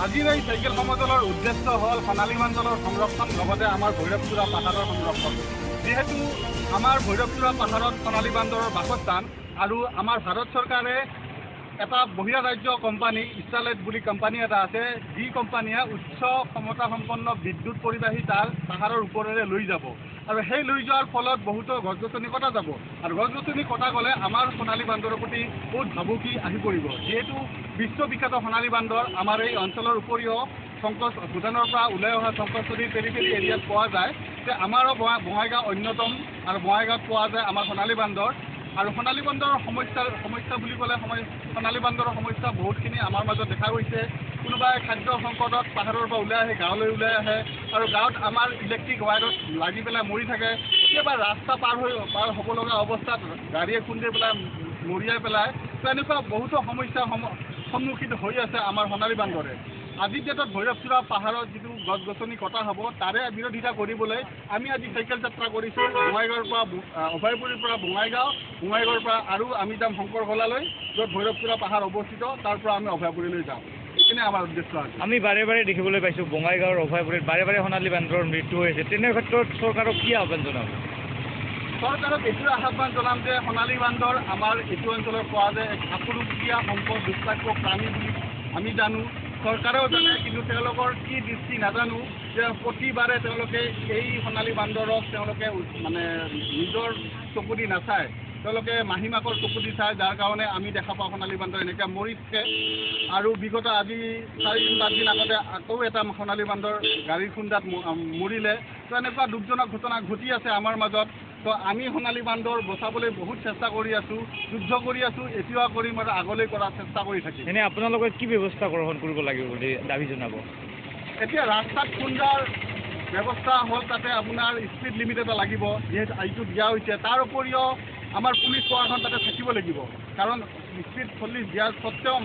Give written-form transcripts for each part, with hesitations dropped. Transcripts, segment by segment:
আজিৰ এই চাইকেল সমদলৰ উদ্দেশ্য হ'ল সোণালী বান্দৰৰ সংৰক্ষণ, লগতে আমাৰ ভৈৰৱচূড়া পাহাৰৰ সংৰক্ষণ। যিহেতু আমাৰ ভৈৰৱচূড়া পাহাৰত সোণালী বান্দৰৰ বাসস্থান আৰু আমাৰ ভাৰত চৰকাৰে এটা বহিৰাজ্য কোম্পানী ষ্টাৰলাইট বুলি কোম্পানী এটা আছে, যি কোম্পানীয়ে উচ্চ ক্ষমতাসম্পন্ন বিদ্যুৎ পৰিবাহী তাঁৰ পাহাৰৰ ওপৰেৰে লৈ যাব আৰু সেই লৈ যোৱাৰ ফলত বহুতো গছ গছনি কটা যাব আৰু গছ গছনি কটা গ'লে আমাৰ সোণালী বান্দৰৰ প্ৰতি বহুত ভাবুকি আহি পৰিব। যিহেতু বিশ্ববিখ্যাত সোণালী বান্দৰ আমাৰ এই অঞ্চলৰ উপৰিও ভূটানৰ পৰা ওলাই অহা শংকৰচুৰীৰ পেৰিফেৰী এৰিয়াত পোৱা যায়, যে আমাৰো বঙাইগাঁও অন্যতম আৰু বঙাইগাঁৱত পোৱা যায় আমাৰ সোণালী বান্দৰ। আৰু সোণালী বান্দৰৰ সমস্যা বুলি ক'লে সোণালী বান্দৰৰ সমস্যা বহুতখিনি আমাৰ মাজত দেখা গৈছে। কোনোবাই খাদ্য সংকটত পাহাৰৰ পৰা ওলাই আহে, গাঁৱলৈ ওলাই আহে আৰু গাঁৱত আমাৰ ইলেক্ট্ৰিক ৱায়াৰত লাগি পেলাই মৰি থাকে। কেতিয়াবা ৰাস্তা পাৰ হ'ব লগা অৱস্থাত গাড়ীয়ে খুন্দি পেলাই মৰিয়াই পেলাই। তো এনেকুৱা বহুতো সমস্যাৰ সন্মুখীন হৈ আছে আমাৰ সোণালী বান্দৰে। আজিৰ ডেটত ভৈৰৱচূড়া পাহাৰত যিটো গছ গছনি কটা হ'ব তাৰে বিৰোধিতা কৰিবলৈ আমি আজি চাইকেল যাত্ৰা কৰিছোঁ বঙাইগাঁৱৰ পৰা অভয়পুৰীৰ পৰা বঙাইগাঁৱৰ পৰা আৰু আমি যাম শংকৰঘলালৈ, য'ত ভৈৰৱচূড়া পাহাৰ অৱস্থিত, তাৰ পৰা আমি অভয়পুৰীলৈ যাম। এইখিনি আমাৰ উদ্দেশ্য আছে। আমি বাৰে বাৰে দেখিবলৈ পাইছোঁ বঙাইগাঁৱৰ অভয়পুৰীত বাৰে বাৰে সোণালী বান্দৰৰ মৃত্যু হৈছে। তেনে ক্ষেত্ৰত চৰকাৰক কি আহ্বান জনাব? চৰকাৰক এইটোৱে আহ্বান জনাম যে সোণালী বান্দৰ আমাৰ এইটো অঞ্চলত পোৱা যায় এক আপুৰুগীয়া সম্পদ, দুষ্প্ৰাপ্য প্ৰাণী বুলি আমি জানো, চৰকাৰেও জানে, কিন্তু তেওঁলোকৰ কি দৃষ্টি নাজানো যে প্ৰতিবাৰে তেওঁলোকে এই সোণালী বান্দৰক তেওঁলোকে মানে নিজৰ চকু দি নাচায়, তেওঁলোকে মাহীমাকৰ চকু দি চায়, যাৰ কাৰণে আমি দেখা পাওঁ সোণালী বান্দৰ এনেকৈ মৰি থাকে। আৰু বিগত আজি 4-5 দিন আগতে আকৌ এটা সোণালী বান্দৰ গাড়ীৰ খুন্দাত মৰিলে। তো এনেকুৱা দুখজনক ঘটনা ঘটি আছে আমাৰ মাজত। তো আমি সোণালী বান্দৰ বচাবলৈ বহুত চেষ্টা কৰি আছোঁ, যুদ্ধ কৰি আছোঁ, এতিয়াও কৰিম আৰু আগলৈ কৰাৰ চেষ্টা কৰি থাকিম। এনে আপোনালোকে কি ব্যৱস্থা গ্ৰহণ কৰিব লাগিব বুলি দাবী জনাব? এতিয়া ৰাস্তাত খুন্দাৰ ব্যৱস্থা হ'ল, তাতে আপোনাৰ স্পীড লিমিট এটা লাগিব, যিহেতু এইটো দিয়া হৈছে। তাৰ উপৰিও আমাৰ পুলিচ প্ৰশাসন তাতে থাকিব লাগিব, কাৰণ স্পীড 40 দিয়াৰ স্বত্তেও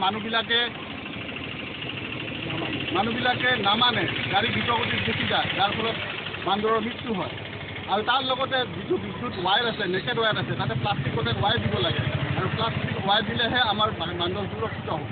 মানুহবিলাকে নামানে, গাড়ী দ্ৰুতগতিত গুচি যায়, যাৰ ফলত বান্দৰৰ মৃত্যু হয়। আৰু তাৰ লগতে যিটো বিদ্যুৎ ৱায়াৰ আছে, নেকেড ৱায়াৰ আছে, তাতে প্লাষ্টিক ৱায়াৰ দিব লাগে আৰু প্লাষ্টিক ৱায়াৰ দিলেহে আমাৰ বান্দৰ সুৰক্ষিত হ'ব।